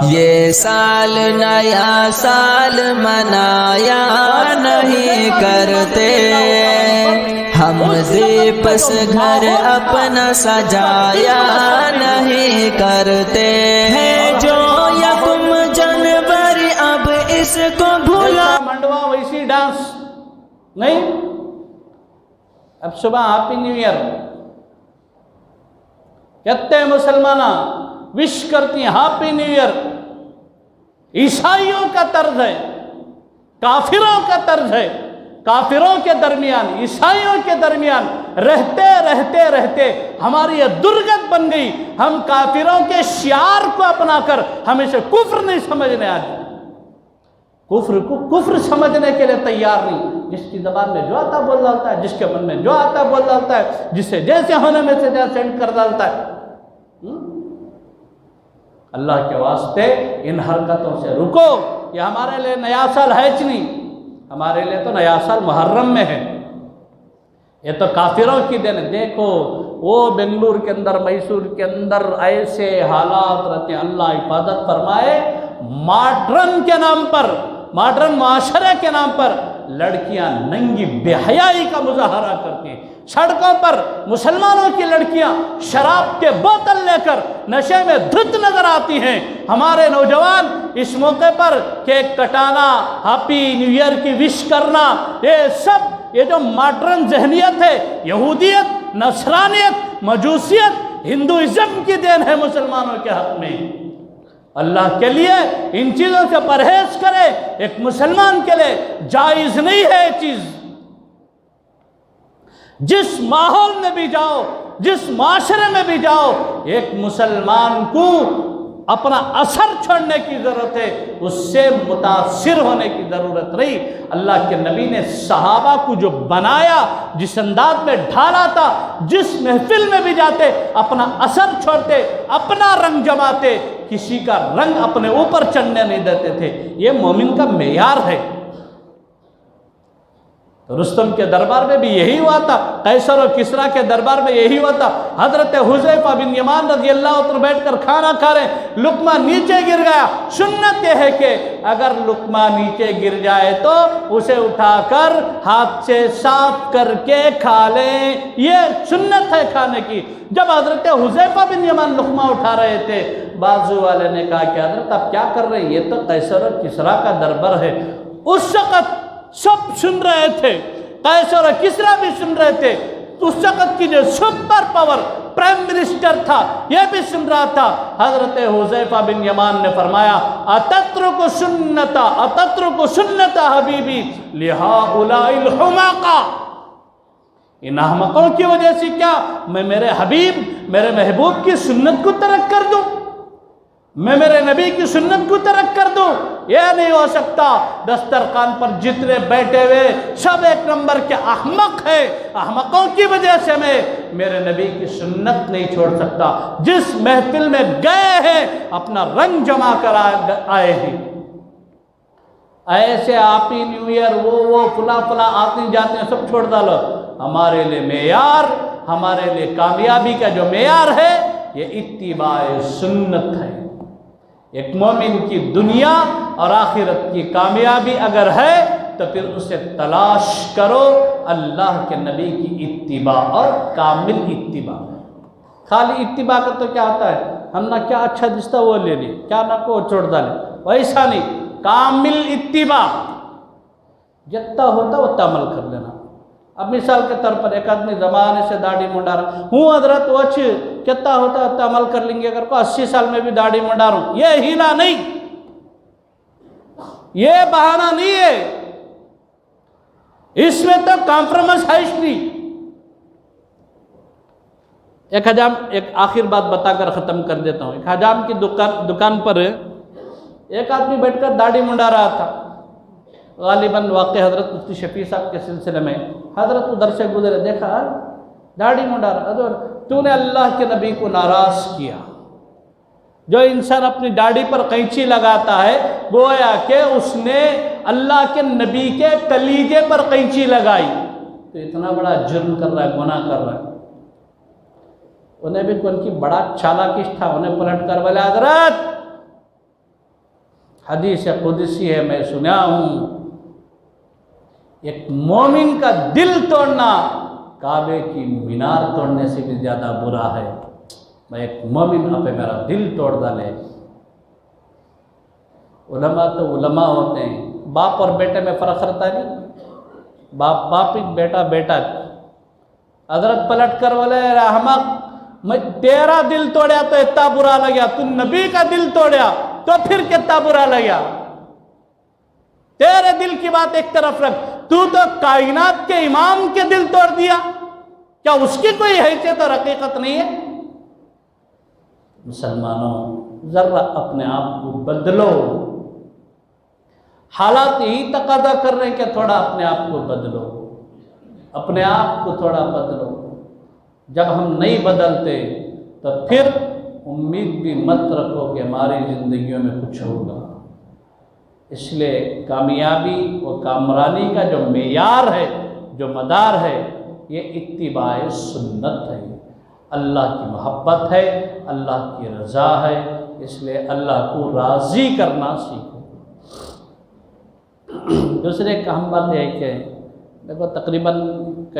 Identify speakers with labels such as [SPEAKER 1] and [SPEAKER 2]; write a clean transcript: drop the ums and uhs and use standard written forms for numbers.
[SPEAKER 1] یہ سال نیا سال منایا نہیں کرتے ہم، دیپس گھر اپنا سجایا نہیں کرتے ہیں، جو یکم جنوری اب اس کو بھولا
[SPEAKER 2] منڈوا ویسی ڈانس نہیں۔ اب صبح ہیپی نیو ایئر کہتے ہیں مسلمانہ، وش کرتی ہیں ہیپی نیو ایئر۔ عیسائیوں کا طرز ہے، کافروں کا طرز ہے، کافروں کے درمیان عیسائیوں کے درمیان رہتے رہتے رہتے ہماری یہ درگت بن گئی، ہم کافروں کے شعار کو اپنا کر ہم اسے کفر نہیں سمجھنے آتے، کفر کو کفر سمجھنے کے لیے تیار نہیں۔ جس کی زبان میں جو آتا بول ڈالتا ہے، جس کے من میں جو آتا بول ڈالتا ہے، جسے جیسے ہونے میں سے جیسے سینڈ کر ڈالتا ہے۔ اللہ کے واسطے ان حرکتوں سے رکو۔ یہ ہمارے لیے نیا سال ہے چ نہیں، ہمارے لیے تو نیا سال محرم میں ہے، یہ تو کافروں کی دن ہے۔ دیکھو وہ بنگلور کے اندر، میسور کے اندر ایسے حالات رہتے ہیں، اللہ حفاظت فرمائے۔ ماڈرن کے نام پر، ماڈرن معاشرے کے نام پر لڑکیاں ننگی بے حیائی کا مظاہرہ کرتی ہیں، سڑکوں پر مسلمانوں کی لڑکیاں شراب کے بوتل لے کر نشے میں دھت نظر آتی ہیں۔ ہمارے نوجوان اس موقع پر کیک کٹانا، ہیپی نیو ایئر کی وش کرنا، یہ جو ماڈرن ذہنیت ہے، یہودیت، نصرانیت، مجوسیت، ہندوازم کی دین ہے مسلمانوں کے حق میں۔ اللہ کے لیے ان چیزوں سے پرہیز کرے، ایک مسلمان کے لیے جائز نہیں ہے یہ چیز۔ جس ماحول میں بھی جاؤ، جس معاشرے میں بھی جاؤ، ایک مسلمان کو اپنا اثر چھوڑنے کی ضرورت ہے، اس سے متاثر ہونے کی ضرورت نہیں۔ اللہ کے نبی نے صحابہ کو جو بنایا، جس انداز میں ڈھالا تھا، جس محفل میں بھی جاتے اپنا اثر چھوڑتے، اپنا رنگ جماتے، کسی کا رنگ اپنے اوپر چڑھنے نہیں دیتے تھے۔ یہ مومن کا معیار ہے۔ رستم کے دربار میں بھی یہی ہوا تھا، قیصر و کسریٰ کے دربار میں یہی ہوا تھا۔ حضرت حذیفہ بن یمان رضی اللہ عنہ بیٹھ کر کھانا کھا رہے ہیں، لقمہ نیچے گر گیا۔ سنت یہ ہے کہ اگر لقمہ نیچے گر جائے تو اسے اٹھا کر ہاتھ سے صاف کر کے کھا لیں، یہ سنت ہے کھانے کی۔ جب حضرت حذیفہ بن یمان لقمہ اٹھا رہے تھے، بازو والے نے کہا کہ حضرت آپ کیا کر رہے ہیں، یہ تو قیصر و کسریٰ کا دربار ہے۔ اس وقت سب سن رہے تھے، قیصر و کسریٰ بھی سن رہے تھے، اس وقت کی جو سپر پاور پرائم منسٹر تھا یہ بھی سن رہا تھا۔ حضرت حذیفہ بن یمان نے فرمایا اتترک سنت حبیبی لہؤلاء الحماقى، ان احمقوں کی وجہ سے کیا میں میرے حبیب، میرے محبوب کی سنت کو ترک کر دوں، میں میرے نبی کی سنت کو ترک کر دوں؟ یہ نہیں ہو سکتا۔ دسترخوان پر جتنے بیٹھے ہوئے سب ایک نمبر کے احمق ہیں، احمقوں کی وجہ سے میں میرے نبی کی سنت نہیں چھوڑ سکتا۔ جس محفل میں گئے ہیں اپنا رنگ جما کر آئے ہیں۔ ایسے ہیپی نیو ایئر وہ فلاں آتے جاتے ہیں، سب چھوڑ ڈالو۔ ہمارے لیے معیار، ہمارے لیے کامیابی کا جو معیار ہے یہ اتباع سنت ہے۔ ایک مومن کی دنیا اور آخرت کی کامیابی اگر ہے تو پھر اسے تلاش کرو اللہ کے نبی کی اتباع اور کامل اتباع۔ خالی اتباع کا تو کیا ہوتا ہے، ہم نہ کیا اچھا دستا وہ لے لیں، کیا نہ کو چھوڑ ڈالیں، ویسا نہیں۔ کامل اتباع جتنا ہوتا اتنا عمل کر لینا۔ اب مثال کے طور پر ایک آدمی زمانے سے داڑھی منڈا رہا ہوں، حضرت وہ کتنا ہوتا ہے اتنا عمل کر لیں گے، اگر کو 80 سال میں بھی داڑھی منڈا رہا ہوں، یہ ہیلا نہیں، یہ بہانہ نہیں ہے، اس میں تو کمپرومائز ہے نہیں۔ ایک آخر بات بتا کر ختم کر دیتا ہوں۔ ایک حجام کی دکان پر ایک آدمی بیٹھ کر داڑھی منڈا رہا تھا، غالباً واقع حضرت مفتی شفیع صاحب کے سلسلے میں۔ حضرت ادھر سے گزرے، دیکھا داڑھی منڈا رہا، حضرت تو نے اللہ کے نبی کو ناراض کیا۔ جو انسان اپنی داڑھی پر قینچی لگاتا ہے گویا کہ اس نے اللہ کے نبی کے کلیجے پر قینچی لگائی، تو اتنا بڑا جرم کر رہا ہے، گناہ کر رہا ہے۔ انہیں بھی ان کی بڑا چالاکش تھا، انہیں پلٹ کر بولے حضرت حدیث قدسی ہے، میں سنا ہوں، ایک مومن کا دل توڑنا کعبے کی مینار توڑنے سے بھی زیادہ برا ہے۔ میں ایک مومن آپ میرا دل توڑ ڈالے۔ علماء تو علماء ہوتے ہیں، باپ اور بیٹے میں فرق رہتا نہیں، باپ باپ بیٹا بیٹا۔ حضرت پلٹ کر بولے احمق، میں تیرا دل توڑیا تو اتنا برا لگیا، تو نبی کا دل توڑیا تو پھر کتنا برا لگیا۔ تیرے دل کی بات ایک طرف رکھ، تو کائنات کے امام کے دل توڑ دیا، کیا اس کی کوئی حیثیت اور حقیقت نہیں ہے؟ مسلمانوں، ذرا اپنے آپ کو بدلو، حالات ہی تقاضا کر رہے ہیں کہ تھوڑا اپنے آپ کو بدلو، اپنے آپ کو تھوڑا بدلو۔ جب ہم نہیں بدلتے تو پھر امید بھی مت رکھو کہ ہماری زندگیوں میں کچھ ہوگا۔ اس لیے کامیابی و کامرانی کا جو معیار ہے، جو مدار ہے، یہ اتباع سنت ہے، اللہ کی محبت ہے، اللہ کی رضا ہے۔ اس لیے اللہ کو راضی کرنا سیکھو۔ دوسرے ایک اہم بات ہے کہ دیکھو تقریباً